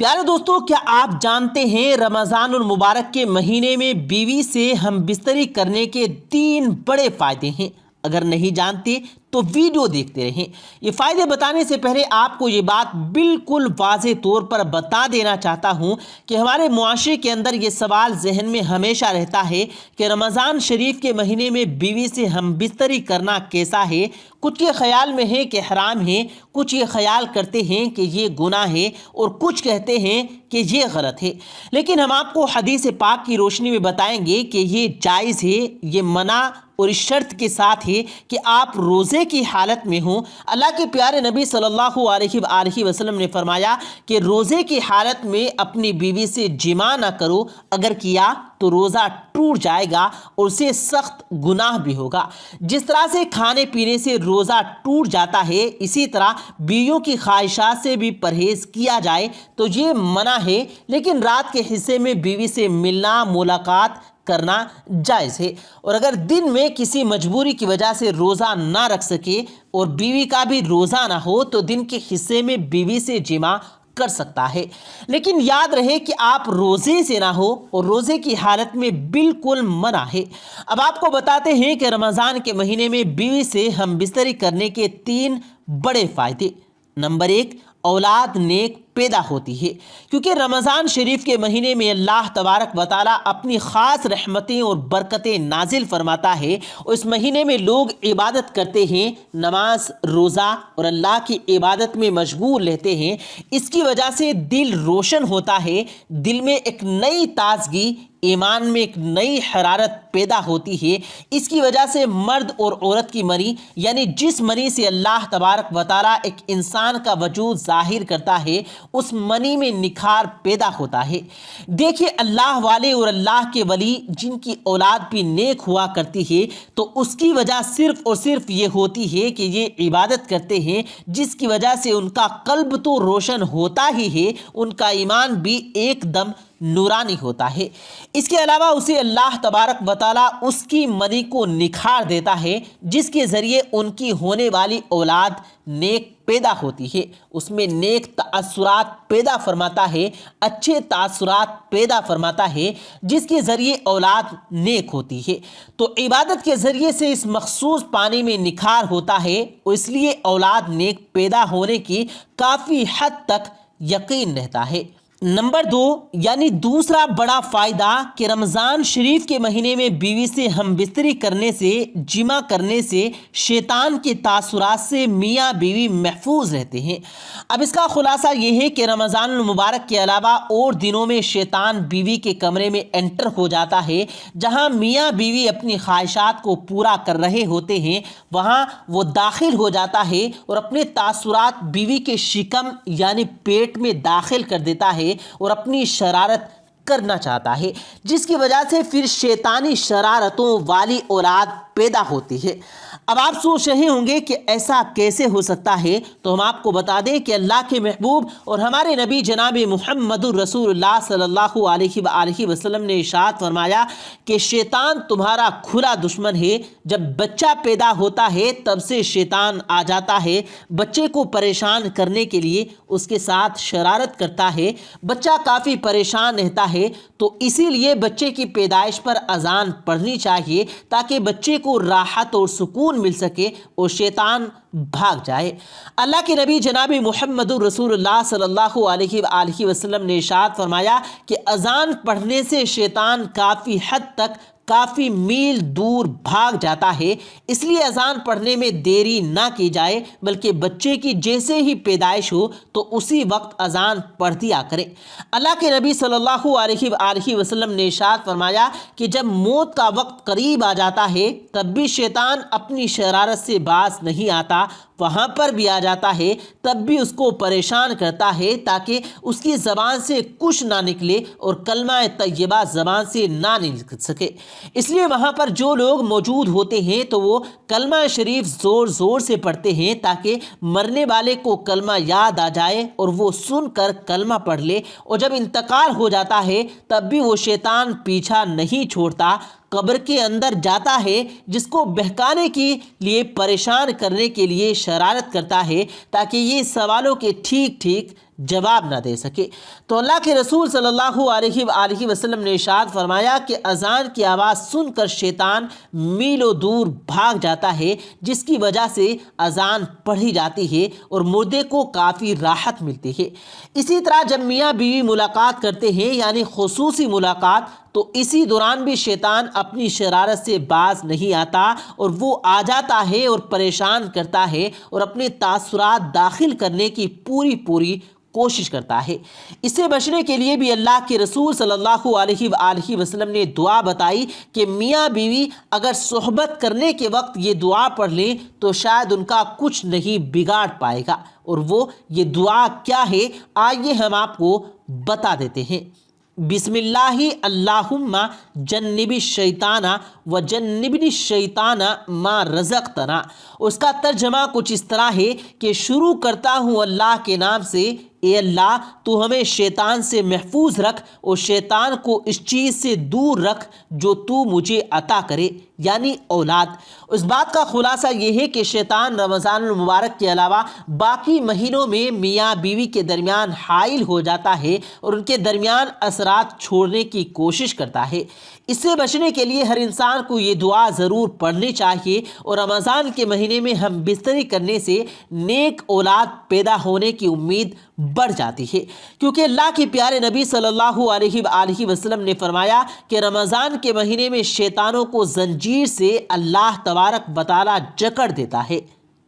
پیارے دوستو، کیا آپ جانتے ہیں رمضان المبارک کے مہینے میں بیوی سے ہم بستری کرنے کے 3 بڑے فائدے ہیں؟ اگر نہیں جانتے تو ویڈیو دیکھتے رہیں۔ یہ فائدے بتانے سے پہلے آپ کو یہ بات بالکل واضح طور پر بتا دینا چاہتا ہوں کہ ہمارے معاشرے کے اندر یہ سوال ذہن میں ہمیشہ رہتا ہے کہ رمضان شریف کے مہینے میں بیوی سے ہم بستری کرنا کیسا ہے۔ کچھ یہ خیال میں ہے کہ حرام ہے، کچھ یہ خیال کرتے ہیں کہ یہ گناہ ہے، اور کچھ کہتے ہیں کہ یہ غلط ہے۔ لیکن ہم آپ کو حدیث پاک کی روشنی میں بتائیں گے کہ یہ جائز ہے، یہ منع اور اس شرط کے ساتھ ہے کہ آپ روزے کی حالت میں ہوں۔ اللہ کے پیارے نبی صلی اللہ علیہ وآلہ وسلم نے فرمایا کہ روزے کی حالت میں اپنی بیوی سے جماع نہ کرو، اگر کیا تو روزہ ٹوٹ جائے گا اور اسے سخت گناہ بھی ہوگا۔ جس طرح سے کھانے پینے سے روزہ ٹوٹ جاتا ہے، اسی طرح بیویوں کی خواہشات سے بھی پرہیز کیا جائے تو یہ منع ہے، لیکن رات کے حصے میں بیوی سے ملنا، ملاقات کرنا جائز ہے۔ اور اگر دن میں کسی مجبوری کی وجہ سے روزہ نہ رکھ سکے اور بیوی کا بھی روزہ نہ ہو تو دن کے حصے میں بیوی سے جماع کر سکتا ہے، لیکن یاد رہے کہ آپ روزے سے نہ ہو اور روزے کی حالت میں بالکل منع ہے۔ اب آپ کو بتاتے ہیں کہ رمضان کے مہینے میں بیوی سے ہم بستری کرنے کے 3 بڑے فائدے۔ نمبر 1، اولاد نیک پیدا ہوتی ہے، کیونکہ رمضان شریف کے مہینے میں اللہ تبارک و تعالیٰ اپنی خاص رحمتیں اور برکتیں نازل فرماتا ہے، اور اس مہینے میں لوگ عبادت کرتے ہیں، نماز، روزہ اور اللہ کی عبادت میں مشغول رہتے ہیں۔ اس کی وجہ سے دل روشن ہوتا ہے، دل میں ایک نئی تازگی، ایمان میں ایک نئی حرارت پیدا ہوتی ہے۔ اس کی وجہ سے مرد اور عورت کی منی، یعنی جس منی سے اللہ تبارک و تعالیٰ ایک انسان کا وجود ظاہر کرتا ہے، اس منی میں نکھار پیدا ہوتا ہے۔ دیکھیں، اللہ والے اور اللہ کے ولی جن کی اولاد بھی نیک ہوا کرتی ہے تو اس کی وجہ صرف اور صرف یہ ہوتی ہے کہ یہ عبادت کرتے ہیں، جس کی وجہ سے ان کا قلب تو روشن ہوتا ہی ہے، ان کا ایمان بھی ایک دم نورانی ہوتا ہے۔ اس کے علاوہ اسے اللہ تبارک و تعالیٰ اس کی منی کو نکھار دیتا ہے، جس کے ذریعے ان کی ہونے والی اولاد نیک پیدا ہوتی ہے، اس میں نیک تاثرات پیدا فرماتا ہے، اچھے تاثرات پیدا فرماتا ہے، جس کے ذریعے اولاد نیک ہوتی ہے۔ تو عبادت کے ذریعے سے اس مخصوص پانی میں نکھار ہوتا ہے، اور اس لیے اولاد نیک پیدا ہونے کی کافی حد تک یقین رہتا ہے۔ نمبر 2، یعنی دوسرا بڑا فائدہ کہ رمضان شریف کے مہینے میں بیوی سے ہم بستری کرنے سے، جماع کرنے سے شیطان کے تاثرات سے میاں بیوی محفوظ رہتے ہیں۔ اب اس کا خلاصہ یہ ہے کہ رمضان المبارک کے علاوہ اور دنوں میں شیطان بیوی کے کمرے میں انٹر ہو جاتا ہے، جہاں میاں بیوی اپنی خواہشات کو پورا کر رہے ہوتے ہیں، وہاں وہ داخل ہو جاتا ہے اور اپنے تاثرات بیوی کے شکم یعنی پیٹ میں داخل کر دیتا ہے اور اپنی شرارت کرنا چاہتا ہے، جس کی وجہ سے پھر شیطانی شرارتوں والی اولاد پیدا ہوتی ہے۔ اب آپ سوچ رہے ہوں گے کہ ایسا کیسے ہو سکتا ہے، تو ہم آپ کو بتا دیں کہ اللہ کے محبوب اور ہمارے نبی جناب محمد رسول اللہ صلی اللہ علیہ وآلہ وسلم نے ارشاد فرمایا کہ شیطان تمہارا کھلا دشمن ہے۔ جب بچہ پیدا ہوتا ہے تب سے شیطان آ جاتا ہے، بچے کو پریشان کرنے کے لیے اس کے ساتھ شرارت کرتا ہے، بچہ کافی پریشان رہتا ہے، تو اسی لیے بچے کی پیدائش پر اذان پڑھنی چاہیے تاکہ بچے کو راحت اور سکون مل سکے اور شیطان بھاگ جائے۔ اللہ کے نبی جناب محمد رسول اللہ صلی اللہ علیہ وآلہ وسلم نے ارشاد فرمایا کہ اذان پڑھنے سے شیطان کافی حد تک، کافی میل دور بھاگ جاتا ہے، اس لیے اذان پڑھنے میں دیری نہ کی جائے، بلکہ بچے کی جیسے ہی پیدائش ہو تو اسی وقت اذان پڑھ دیا کریں۔ اللہ کے نبی صلی اللہ علیہ وآلہ وسلم نے ارشاد فرمایا کہ جب موت کا وقت قریب آ جاتا ہے تب بھی شیطان اپنی شرارت سے باز نہیں آتا، وہاں پر بھی آ جاتا ہے، تب بھی اس کو پریشان کرتا ہے تاکہ اس کی زبان سے کچھ نہ نکلے اور کلمہ طیبہ زبان سے نہ نکل سکے۔ اس لیے وہاں پر جو لوگ موجود ہوتے ہیں تو وہ کلمہ شریف زور زور سے پڑھتے ہیں تاکہ مرنے والے کو کلمہ یاد آ جائے اور وہ سن کر کلمہ پڑھ لے، اور جب انتقال ہو جاتا ہے تب بھی وہ شیطان پیچھا نہیں چھوڑتا، قبر کے اندر جاتا ہے، جس کو بہکانے کے لیے، پریشان کرنے کے لیے شرارت کرتا ہے تاکہ یہ سوالوں کے ٹھیک ٹھیک جواب نہ دے سکے۔ تو اللہ کے رسول صلی اللہ علیہ وآلہ وسلم نے ارشاد فرمایا کہ اذان کی آواز سن کر شیطان میلوں دور بھاگ جاتا ہے، جس کی وجہ سے اذان پڑھی جاتی ہے اور مردے کو کافی راحت ملتی ہے۔ اسی طرح جب میاں بیوی ملاقات کرتے ہیں یعنی خصوصی ملاقات، تو اسی دوران بھی شیطان اپنی شرارت سے باز نہیں آتا اور وہ آ جاتا ہے اور پریشان کرتا ہے اور اپنے تاثرات داخل کرنے کی پوری کوشش کرتا ہے۔ اس سے بچنے کے لیے بھی اللہ کے رسول صلی اللہ علیہ وآلہ وسلم نے دعا بتائی کہ میاں بیوی اگر صحبت کرنے کے وقت یہ دعا پڑھ لیں تو شاید ان کا کچھ نہیں بگاڑ پائے گا۔ اور وہ یہ دعا کیا ہے آئیے ہم آپ کو بتا دیتے ہیں۔ بسم اللہ اللہم جنب الشیطان و جنبنی الشیطان ما رزقتنا۔ اس کا ترجمہ کچھ اس طرح ہے کہ شروع کرتا ہوں اللہ کے نام سے، اے اللہ تو ہمیں شیطان سے محفوظ رکھ اور شیطان کو اس چیز سے دور رکھ جو تو مجھے عطا کرے، یعنی اولاد۔ اس بات کا خلاصہ یہ ہے کہ شیطان رمضان المبارک کے علاوہ باقی مہینوں میں میاں بیوی کے درمیان حائل ہو جاتا ہے اور ان کے درمیان اثرات چھوڑنے کی کوشش کرتا ہے۔ اس سے بچنے کے لیے ہر انسان کو یہ دعا ضرور پڑھنی چاہیے اور رمضان کے مہینے میں ہم بستری کرنے سے نیک اولاد پیدا ہونے کی امید بڑھ جاتی ہے، کیونکہ اللہ کے پیارے نبی صلی اللہ علیہ وآلہ وسلم نے فرمایا کہ رمضان کے مہینے میں شیطانوں کو زنجیر سے اللہ تبارک و تعالی جکڑ دیتا ہے۔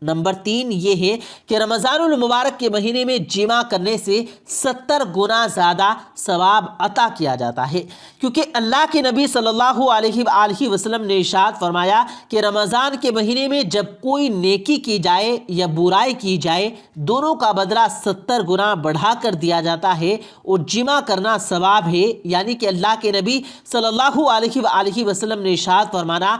نمبر 3 یہ ہے کہ رمضان المبارک کے مہینے میں جمع کرنے سے 70 گنا زیادہ ثواب عطا کیا جاتا ہے، کیونکہ اللہ کے نبی صلی اللہ علیہ وآلہ وسلم نے ارشاد فرمایا کہ رمضان کے مہینے میں جب کوئی نیکی کی جائے یا برائی کی جائے، دونوں کا بدلہ 70 گنا بڑھا کر دیا جاتا ہے اور جمع کرنا ثواب ہے، یعنی کہ اللہ کے نبی صلی اللہ علیہ وآلہ وسلم نے ارشاد فرمایا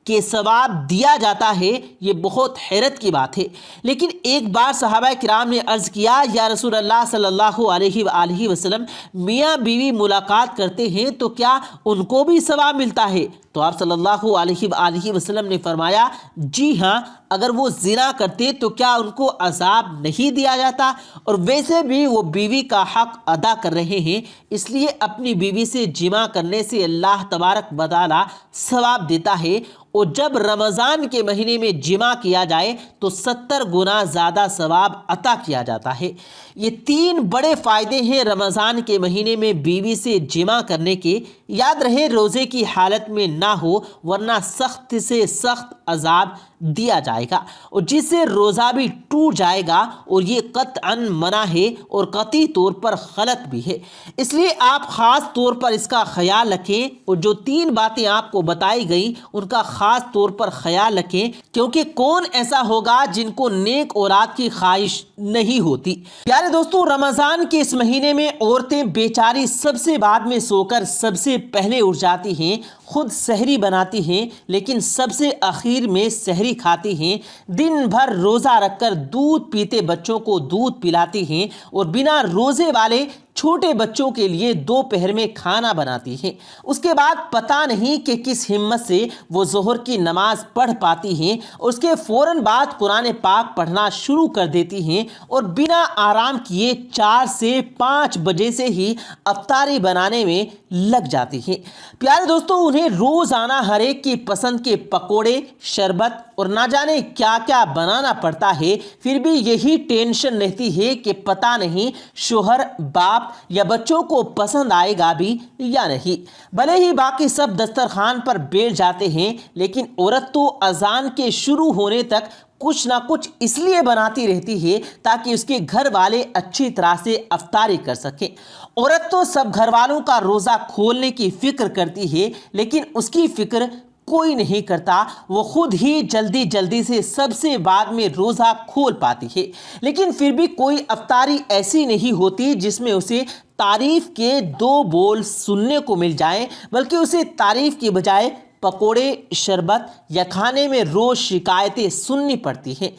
کہ ثواب دیا جاتا ہے۔ یہ بہت حیرت کی بات ہے۔ لیکن ایک بار صحابہ کرام نے عرض کیا، یا رسول اللہ صلی اللہ علیہ وآلہ وسلم، میاں بیوی ملاقات کرتے ہیں تو کیا ان کو بھی ثواب ملتا ہے؟ تو آپ صلی اللہ علیہ وآلہ وسلم نے فرمایا، جی ہاں، اگر وہ زنا کرتے تو کیا ان کو عذاب نہیں دیا جاتا؟ اور ویسے بھی وہ بیوی کا حق ادا کر رہے ہیں، اس لیے اپنی بیوی سے جمع کرنے سے اللہ تبارک و تعالی ثواب دیتا ہے، اور جب رمضان کے مہینے میں جمع کیا جائے تو 70 گنا زیادہ ثواب عطا کیا جاتا ہے۔ یہ 3 بڑے فائدے ہیں رمضان کے مہینے میں بیوی سے جمع کرنے کے۔ یاد رہے روزے کی حالت میں نہ ہو، ورنہ سخت سے سخت عذاب دیا جائے گا، اور جس سے روزہ بھی ٹوٹ جائے گا، اور یہ قطعاً منع ہے اور قطعی طور پر غلط بھی ہے۔ اس لیے آپ خاص طور پر اس کا خیال رکھیں، اور جو 3 باتیں آپ کو بتائی گئیں ان کا خاص طور پر خیال رکھیں، کیونکہ کون ایسا ہوگا جن کو نیک اولاد کی خواہش نہیں ہوتی۔ پیارے دوستو، رمضان کے اس مہینے میں عورتیں بیچاری سب سے بعد میں سو کر سب سے پہلے اٹھ جاتی ہیں، خود سحری بناتی ہیں، لیکن سب سے آخر میں سحری کھاتی ہیں، دن بھر روزہ رکھ کر دودھ پیتے بچوں کو دودھ پلاتی ہیں، اور بنا روزے والے چھوٹے بچوں کے لیے دوپہر میں کھانا بناتی ہیں۔ اس کے بعد پتہ نہیں کہ کس ہمت سے وہ ظہر کی نماز پڑھ پاتی ہیں، اور اس کے فوراً بعد قرآن پاک پڑھنا شروع کر دیتی ہیں، اور بنا آرام کیے 4 سے 5 بجے سے ہی افطاری بنانے میں لگ جاتی ہیں۔ پیارے دوستو، انہیں روزانہ ہر ایک کی پسند کے پکوڑے، شربت اور نہ جانے کیا کیا بنانا پڑتا ہے، پھر بھی یہی ٹینشن رہتی ہے کہ پتہ نہیں شوہر، باپ یا بچوں کو پسند آئے گا بھی یا نہیں۔ بھلے ہی باقی سب دسترخوان پر بیٹھ جاتے ہیں، لیکن عورت تو اذان کے شروع ہونے تک کچھ نہ کچھ اس لیے بناتی رہتی ہے تاکہ اس کے گھر والے اچھی طرح سے افطاری کر سکیں۔ عورت تو سب گھر والوں کا روزہ کھولنے کی فکر کرتی ہے، لیکن اس کی فکر کوئی نہیں کرتا، وہ خود ہی جلدی سے سب سے بعد میں روزہ کھول پاتی ہے۔ لیکن پھر بھی کوئی افطاری ایسی نہیں ہوتی جس میں اسے تعریف کے 2 بول سننے کو مل جائیں، بلکہ اسے تعریف کی بجائے پکوڑے، شربت یا کھانے میں روز شکایتیں سننی پڑتی ہیں۔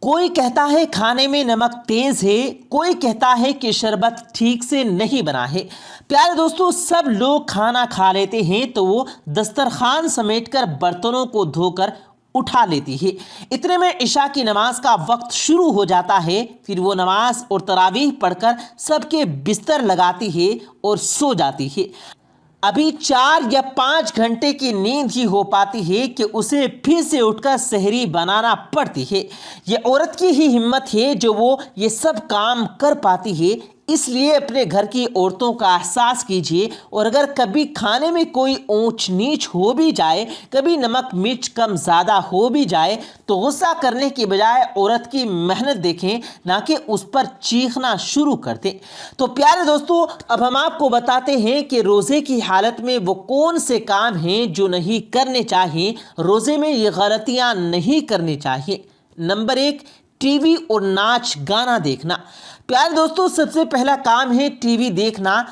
کوئی کہتا ہے کھانے میں نمک تیز ہے، کوئی کہتا ہے کہ شربت ٹھیک سے نہیں بنا ہے۔ پیارے دوستو، سب لوگ کھانا کھا لیتے ہیں تو وہ دسترخوان سمیٹ کر برتنوں کو دھو کر اٹھا لیتی ہے۔ اتنے میں عشاء کی نماز کا وقت شروع ہو جاتا ہے، پھر وہ نماز اور تراویح پڑھ کر سب کے بستر لگاتی ہے اور سو جاتی ہے۔ ابھی 4 یا 5 گھنٹے کی نیند ہی ہو پاتی ہے کہ اسے پھر سے اٹھ کر سحری بنانا پڑتی ہے۔ یہ عورت کی ہی ہمت ہے جو وہ یہ سب کام کر پاتی ہے۔ اس لیے اپنے گھر کی عورتوں کا احساس کیجیے، اور اگر کبھی کھانے میں کوئی اونچ نیچ ہو بھی جائے، کبھی نمک مرچ کم زیادہ ہو بھی جائے، تو غصہ کرنے کی بجائے عورت کی محنت دیکھیں، نہ کہ اس پر چیخنا شروع کر دیں۔ تو پیارے دوستو، اب ہم آپ کو بتاتے ہیں کہ روزے کی حالت میں وہ کون سے کام ہیں جو نہیں کرنے چاہیے، روزے میں یہ غلطیاں نہیں کرنی چاہیے۔ نمبر 1، ٹی وی اور ناچ گانا دیکھنا۔ پیارے دوستو، سب سے پہلا کام ہے ٹی وی دیکھنا۔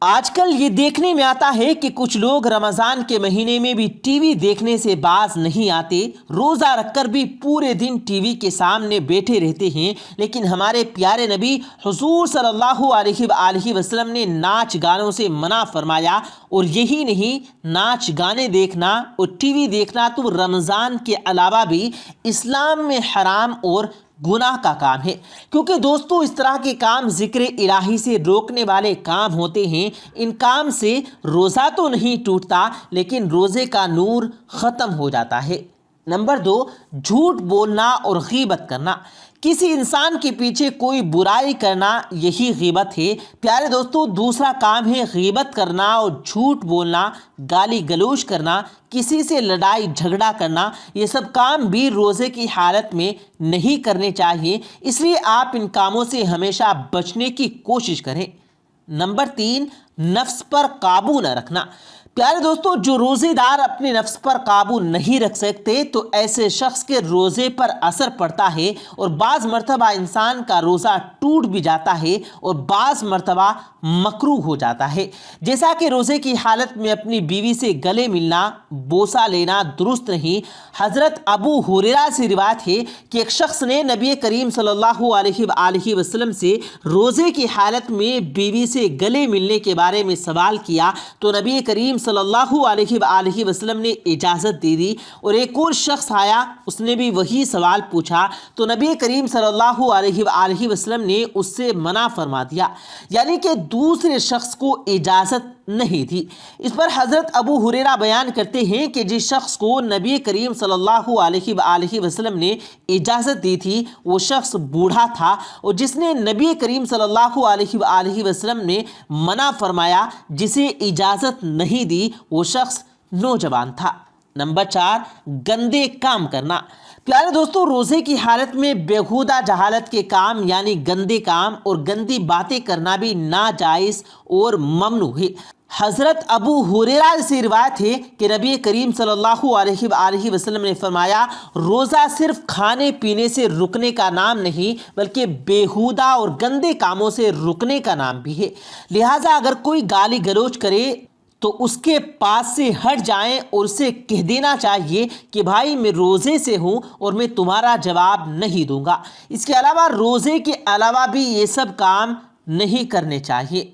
آج کل یہ دیکھنے میں آتا ہے کہ کچھ لوگ رمضان کے مہینے میں بھی ٹی وی دیکھنے سے باز نہیں آتے، روزہ رکھ کر بھی پورے دن ٹی وی کے سامنے بیٹھے رہتے ہیں، لیکن ہمارے پیارے نبی حضور صلی اللہ علیہ وآلہ وسلم نے ناچ گانوں سے منع فرمایا۔ اور یہی نہیں، ناچ گانے دیکھنا اور ٹی وی دیکھنا تو رمضان کے علاوہ بھی اسلام میں حرام اور گناہ کا کام ہے، کیونکہ دوستو اس طرح کے کام ذکر الہی سے روکنے والے کام ہوتے ہیں۔ ان کام سے روزہ تو نہیں ٹوٹتا، لیکن روزے کا نور ختم ہو جاتا ہے۔ نمبر 2، جھوٹ بولنا اور غیبت کرنا۔ کسی انسان کے پیچھے کوئی برائی کرنا، یہی غیبت ہے۔ پیارے دوستو، دوسرا کام ہے غیبت کرنا اور جھوٹ بولنا، گالی گلوچ کرنا، کسی سے لڑائی جھگڑا کرنا۔ یہ سب کام بھی روزے کی حالت میں نہیں کرنے چاہیے، اس لیے آپ ان کاموں سے ہمیشہ بچنے کی کوشش کریں۔ نمبر 3، نفس پر قابو نہ رکھنا۔ پیارے دوستو، جو روزے دار اپنے نفس پر قابو نہیں رکھ سکتے تو ایسے شخص کے روزے پر اثر پڑتا ہے، اور بعض مرتبہ انسان کا روزہ ٹوٹ بھی جاتا ہے اور بعض مرتبہ مکروہ ہو جاتا ہے۔ جیسا کہ روزے کی حالت میں اپنی بیوی سے گلے ملنا، بوسہ لینا درست نہیں۔ حضرت ابو ہریرہ سے روایت ہے کہ ایک شخص نے نبی کریم صلی اللہ علیہ وآلہ وسلم سے روزے کی حالت میں بیوی سے گلے ملنے کے بارے میں سوال کیا، تو نبی کریم صلی اللہ علیہ وآلہ وسلم نے اجازت دے دی۔ اور ایک اور شخص آیا، اس نے بھی وہی سوال پوچھا، تو نبی کریم صلی اللہ علیہ وآلہ وسلم نے اس سے منع فرما دیا، یعنی کہ دوسرے شخص کو اجازت نہیں تھی۔ اس پر حضرت ابو ہریرہ بیان کرتے ہیں کہ جس شخص کو نبی کریم صلی اللہ علیہ وآلہ وسلم نے اجازت دی تھی وہ شخص بوڑھا تھا، اور جس نے نبی کریم صلی اللہ علیہ وآلہ وسلم نے منع فرمایا، جسے اجازت نہیں دی، وہ شخص نوجوان تھا۔ نمبر 4، گندے کام کرنا۔ پیارے دوستو، روزے کی حالت میں بیہودہ جہالت کے کام یعنی گندے کام اور گندی باتیں کرنا بھی ناجائز اور ممنوع ہے۔ حضرت ابو ہریرہ سے روایت ہے کہ نبی کریم صلی اللہ علیہ وآلہ وسلم نے فرمایا، روزہ صرف کھانے پینے سے رکنے کا نام نہیں بلکہ بیہودہ اور گندے کاموں سے رکنے کا نام بھی ہے۔ لہٰذا اگر کوئی گالی گلوچ کرے تو اس کے پاس سے ہٹ جائیں اور اسے کہہ دینا چاہیے کہ بھائی میں روزے سے ہوں اور میں تمہارا جواب نہیں دوں گا۔ اس کے علاوہ روزے کے علاوہ بھی یہ سب کام نہیں کرنے چاہیے۔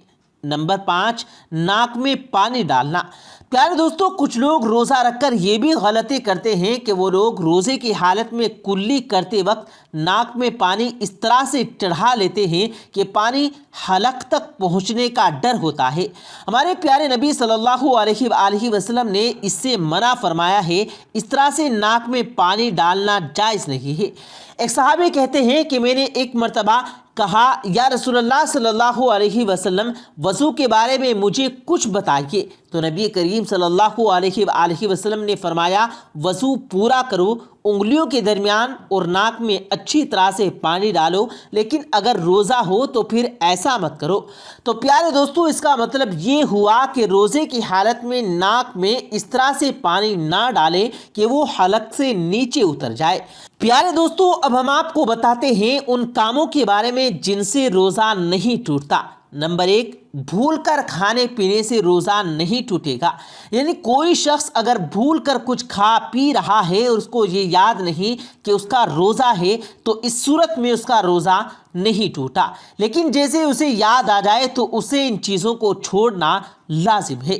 نمبر 5، ناک میں پانی ڈالنا۔ پیارے دوستو، کچھ لوگ روزہ رکھ کر یہ بھی غلطی کرتے ہیں کہ وہ لوگ روزے کی حالت میں کلی کرتے وقت ناک میں پانی اس طرح سے چڑھا لیتے ہیں کہ پانی حلق تک پہنچنے کا ڈر ہوتا ہے۔ ہمارے پیارے نبی صلی اللہ علیہ وآلہ وسلم نے اس سے منع فرمایا ہے۔ اس طرح سے ناک میں پانی ڈالنا جائز نہیں ہے۔ ایک صحابی کہتے ہیں کہ میں نے ایک مرتبہ کہا، یا رسول اللہ صلی اللہ علیہ وسلم، وضو کے بارے میں مجھے کچھ بتائیے۔ تو نبی کریم صلی اللہ علیہ وآلہ وسلم نے فرمایا، وضو پورا کرو، انگلیوں کے درمیان اور ناک میں اچھی طرح سے پانی ڈالو، لیکن اگر روزہ ہو تو پھر ایسا مت کرو۔ تو پیارے دوستو، اس کا مطلب یہ ہوا کہ روزے کی حالت میں ناک میں اس طرح سے پانی نہ ڈالے کہ وہ حلق سے نیچے اتر جائے۔ پیارے دوستو، اب ہم آپ کو بتاتے ہیں ان کاموں کے بارے میں جن سے روزہ نہیں ٹوٹتا۔ نمبر 1، بھول کر کھانے پینے سے روزہ نہیں ٹوٹے گا۔ یعنی کوئی شخص اگر بھول کر کچھ کھا پی رہا ہے اور اس کو یہ یاد نہیں کہ اس کا روزہ ہے، تو اس صورت میں اس کا روزہ نہیں ٹوٹا، لیکن جیسے اسے یاد آ جائے تو اسے ان چیزوں کو چھوڑنا لازم ہے۔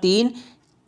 3,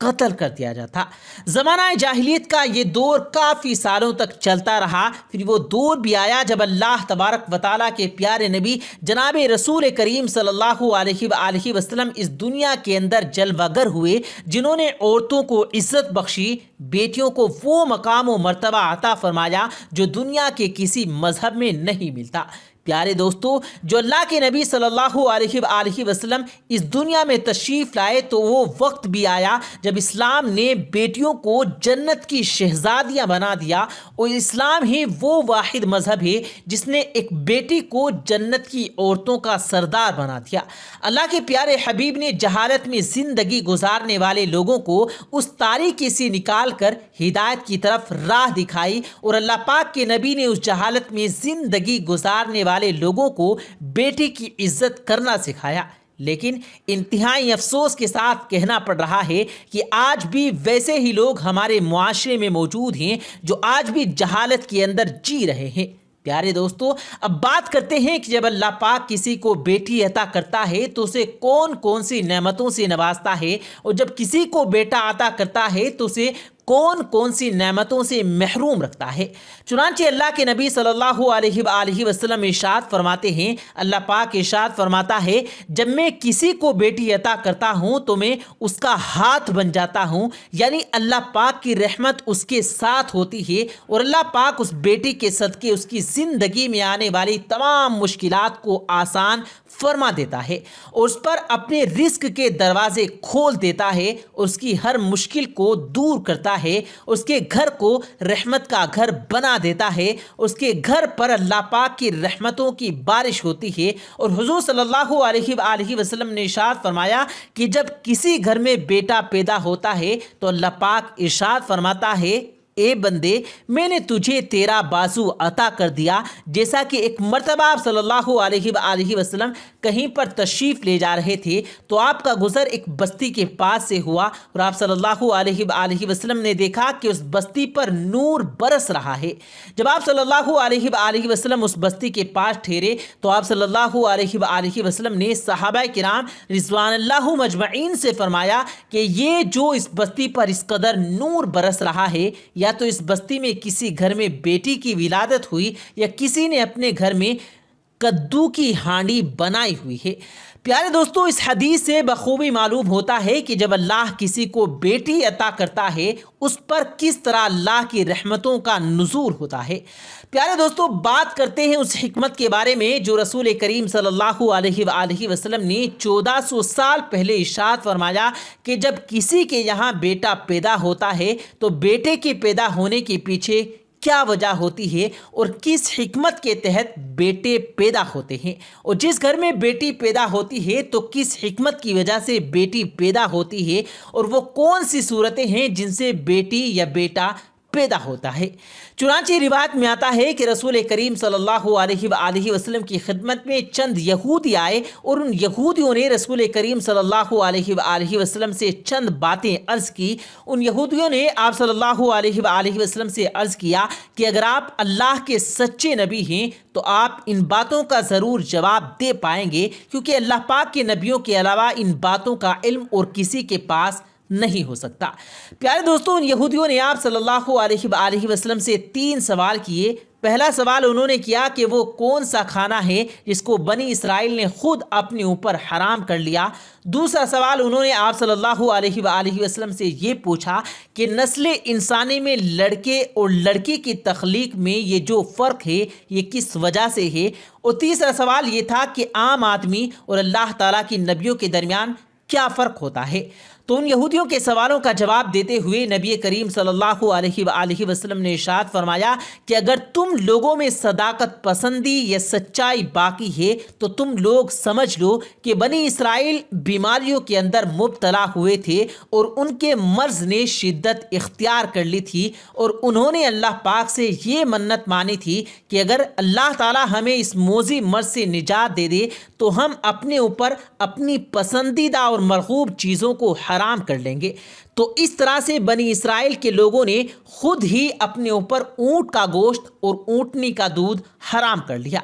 قتل کر دیا جاتا۔ زمانہ جاہلیت کا یہ دور کافی سالوں تک چلتا رہا۔ پھر وہ دور بھی آیا جب اللہ تبارک و تعالیٰ کے پیارے نبی جناب رسول کریم صلی اللہ علیہ وآلہ وسلم اس دنیا کے اندر جلوہ گر ہوئے، جنہوں نے عورتوں کو عزت بخشی، بیٹیوں کو وہ مقام و مرتبہ عطا فرمایا جو دنیا کے کسی مذہب میں نہیں ملتا۔ پیارے دوستو، جو اللہ کے نبی صلی اللہ علیہ وآلہ وسلم اس دنیا میں تشریف لائے تو وہ وقت بھی آیا جب اسلام نے بیٹیوں کو جنت کی شہزادیاں بنا دیا، اور اسلام ہی وہ واحد مذہب ہے جس نے ایک بیٹی کو جنت کی عورتوں کا سردار بنا دیا۔ اللہ کے پیارے حبیب نے جہالت میں زندگی گزارنے والے لوگوں کو اس تاریکی سے نکال کر ہدایت کی طرف راہ دکھائی، اور اللہ پاک کے نبی نے اس جہالت میں زندگی گزارنے والے لوگوں کو بیٹی کی عزت کرنا سکھایا۔ لیکن انتہائی افسوس کے ساتھ کہنا پڑ رہا ہے کہ آج بھی ویسے ہی لوگ ہمارے معاشرے میں موجود ہیں جو آج بھی جہالت کے اندر جی رہے ہیں۔ پیارے دوستو، اب بات کرتے ہیں کہ جب اللہ پاک کسی کو بیٹی عطا کرتا ہے تو اسے کون کون سی نعمتوں سے نوازتا ہے، اور جب کسی کو بیٹا عطا کرتا ہے تو اسے کون کون سی نعمتوں سے محروم رکھتا ہے۔ چنانچہ اللہ کے نبی صلی اللہ علیہ وآلہ وسلم ارشاد فرماتے ہیں، اللہ پاک ارشاد فرماتا ہے، جب میں کسی کو بیٹی عطا کرتا ہوں تو میں اس کا ہاتھ بن جاتا ہوں، یعنی اللہ پاک کی رحمت اس کے ساتھ ہوتی ہے، اور اللہ پاک اس بیٹی کے صدقے اس کی زندگی میں آنے والی تمام مشکلات کو آسان فرما دیتا ہے، اور اس پر اپنے رزق کے دروازے کھول دیتا ہے، اور اس کی ہر مشکل کو دور کرتا ہے، اس کے گھر کو رحمت کا گھر بنا دیتا ہے، اس کے گھر پر اللہ پاک کی رحمتوں کی بارش ہوتی ہے۔ اور حضور صلی اللہ علیہ وآلہ وسلم نے ارشاد فرمایا کہ جب کسی گھر میں بیٹا پیدا ہوتا ہے تو اللہ پاک ارشاد فرماتا ہے، اے بندے، میں نے تجھے تیرا بازو عطا کر دیا۔ جیسا کہ ایک مرتبہ آپ صلی اللہ علیہ وآلہ وسلم کہیں پر تشریف لے جا رہے تھے تو آپ کا گزر ایک بستی کے پاس سے ہوا، اور آپ صلی اللہ علیہ وآلہ وسلم نے دیکھا کہ اس بستی پر نور برس رہا ہے۔ جب آپ صلی اللہ علیہ وآلہ وسلم اس بستی کے پاس ٹھہرے تو آپ صلی اللہ علیہ وآلہ وسلم نے صحابہ کرام رضوان اللہ مجمعین سے فرمایا کہ یہ جو اس بستی پر اس قدر نور برس رہا ہے، یا تو اس بستی میں کسی گھر میں بیٹی کی ولادت ہوئی، یا کسی نے اپنے گھر میں کدو کی ہانڈی بنائی ہوئی ہے۔ پیارے دوستو، اس حدیث سے بخوبی معلوم ہوتا ہے کہ جب اللہ کسی کو بیٹی عطا کرتا ہے اس پر کس طرح اللہ کی رحمتوں کا نزول ہوتا ہے۔ پیارے دوستو، بات کرتے ہیں اس حکمت کے بارے میں جو رسول کریم صلی اللہ علیہ وآلہ وسلم نے 1400 سال پہلے ارشاد فرمایا کہ جب کسی کے یہاں بیٹا پیدا ہوتا ہے تو بیٹے کے پیدا ہونے کے پیچھے کیا وجہ ہوتی ہے اور کس حکمت کے تحت بیٹے پیدا ہوتے ہیں، اور جس گھر میں بیٹی پیدا ہوتی ہے تو کس حکمت کی وجہ سے بیٹی پیدا ہوتی ہے، اور وہ کون سی صورتیں ہیں جن سے بیٹی یا بیٹا پیدا ہوتا ہے۔ چنانچہ روایت میں آتا ہے کہ رسول کریم صلی اللہ علیہ وآلہ وسلم کی خدمت میں چند یہودی آئے، اور ان یہودیوں نے رسول کریم صلی اللہ علیہ وآلہ وسلم سے چند باتیں عرض کی۔ ان یہودیوں نے آپ صلی اللہ علیہ وآلہ وسلم سے عرض کیا کہ اگر آپ اللہ کے سچے نبی ہیں تو آپ ان باتوں کا ضرور جواب دے پائیں گے، کیونکہ اللہ پاک کے نبیوں کے علاوہ ان باتوں کا علم اور کسی کے پاس نہیں ہو سکتا۔ پیارے دوستوں، ان یہودیوں نے آپ صلی اللہ علیہ وآلہ وسلم سے 3 سوال کیے۔ پہلا سوال انہوں نے کیا کہ وہ کون سا کھانا ہے جس کو بنی اسرائیل نے خود اپنے اوپر حرام کر لیا۔ دوسرا سوال انہوں نے آپ صلی اللہ علیہ وآلہ وسلم سے یہ پوچھا کہ نسل انسانی میں لڑکے اور لڑکی کی تخلیق میں یہ جو فرق ہے یہ کس وجہ سے ہے۔ اور تیسرا سوال یہ تھا کہ عام آدمی اور اللہ تعالیٰ کی نبیوں کے درمیان کیا فرق ہوتا ہے۔ تو ان یہودیوں کے سوالوں کا جواب دیتے ہوئے نبی کریم صلی اللہ علیہ وآلہ وسلم نے ارشاد فرمایا کہ اگر تم لوگوں میں صداقت پسندی یا سچائی باقی ہے تو تم لوگ سمجھ لو کہ بنی اسرائیل بیماریوں کے اندر مبتلا ہوئے تھے اور ان کے مرض نے شدت اختیار کر لی تھی، اور انہوں نے اللہ پاک سے یہ منت مانی تھی کہ اگر اللہ تعالی ہمیں اس موذی مرض سے نجات دے دے تو ہم اپنے اوپر اپنی پسندیدہ اور مرغوب چیزوں کو حرام کر لیں گے۔ تو اس طرح سے بنی اسرائیل کے لوگوں نے خود ہی اپنے اوپر اونٹ کا گوشت اور اونٹنی کا دودھ حرام کر لیا۔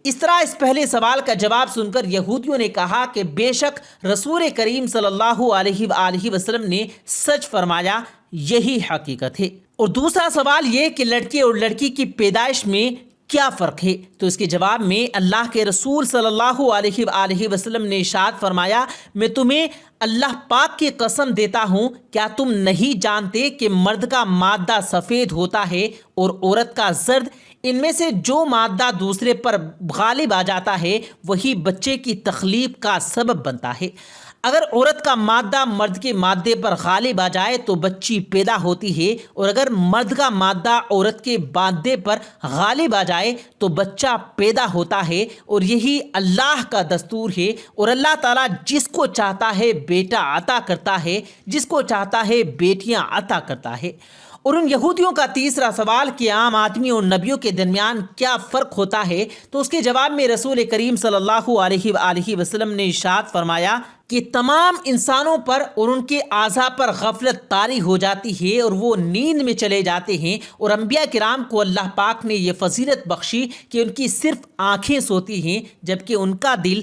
اس طرح اس پہلے سوال کا جواب سن کر یہودیوں نے کہا کہ بے شک رسول کریم صلی اللہ علیہ وآلہ وسلم نے سچ فرمایا، یہی حقیقت ہے۔ اور دوسرا سوال یہ کہ لڑکے اور لڑکی کی پیدائش میں کیا فرق ہے؟ تو اس کے جواب میں اللہ کے رسول صلی اللہ علیہ وآلہ وسلم نے ارشاد فرمایا، میں تمہیں اللہ پاک کی قسم دیتا ہوں، کیا تم نہیں جانتے کہ مرد کا مادہ سفید ہوتا ہے اور عورت کا زرد؟ ان میں سے جو مادہ دوسرے پر غالب آ جاتا ہے وہی بچے کی تخلیق کا سبب بنتا ہے۔ اگر عورت کا مادہ مرد کے مادے پر غالب آ جائے تو بچی پیدا ہوتی ہے، اور اگر مرد کا مادہ عورت کے مادے پر غالب آ جائے تو بچہ پیدا ہوتا ہے، اور یہی اللہ کا دستور ہے۔ اور اللہ تعالیٰ جس کو چاہتا ہے بیٹا عطا کرتا ہے، جس کو چاہتا ہے بیٹیاں عطا کرتا ہے۔ اور ان یہودیوں کا تیسرا سوال کہ عام آدمی اور نبیوں کے درمیان کیا فرق ہوتا ہے، تو اس کے جواب میں رسول کریم صلی اللہ علیہ وآلہ وسلم نے ارشاد فرمایا کہ تمام انسانوں پر اور ان کے اعضاء پر غفلت طاری ہو جاتی ہے اور وہ نیند میں چلے جاتے ہیں، اور انبیاء کرام کو اللہ پاک نے یہ فضیلت بخشی کہ ان کی صرف آنکھیں سوتی ہیں جبکہ ان کا دل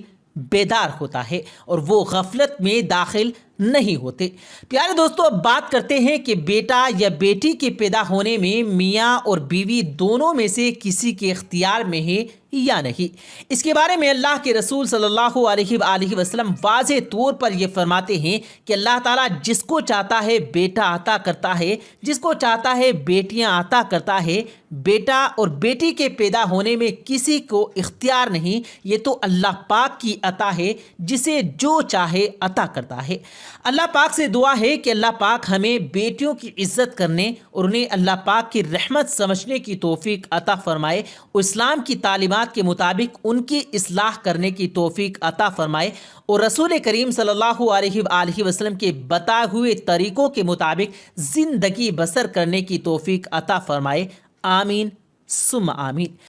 بیدار ہوتا ہے اور وہ غفلت میں داخل نہیں ہوتے۔ پیارے دوستو، اب بات کرتے ہیں کہ بیٹا یا بیٹی کے پیدا ہونے میں میاں اور بیوی دونوں میں سے کسی کے اختیار میں ہے یا نہیں۔ اس کے بارے میں اللہ کے رسول صلی اللہ علیہ وآلہ وسلم واضح طور پر یہ فرماتے ہیں کہ اللہ تعالیٰ جس کو چاہتا ہے بیٹا عطا کرتا ہے، جس کو چاہتا ہے بیٹیاں عطا کرتا ہے۔ بیٹا اور بیٹی کے پیدا ہونے میں کسی کو اختیار نہیں، یہ تو اللہ پاک کی عطا ہے، جسے جو چاہے عطا کرتا ہے۔ اللہ پاک سے دعا ہے کہ اللہ پاک ہمیں بیٹیوں کی عزت کرنے اور انہیں اللہ پاک کی رحمت سمجھنے کی توفیق عطا فرمائے، اور اسلام کی تعلیمات کے مطابق ان کی اصلاح کرنے کی توفیق عطا فرمائے، اور رسول کریم صلی اللہ علیہ وآلہ وسلم کے بتائے ہوئے طریقوں کے مطابق زندگی بسر کرنے کی توفیق عطا فرمائے۔ آمین ثم آمین۔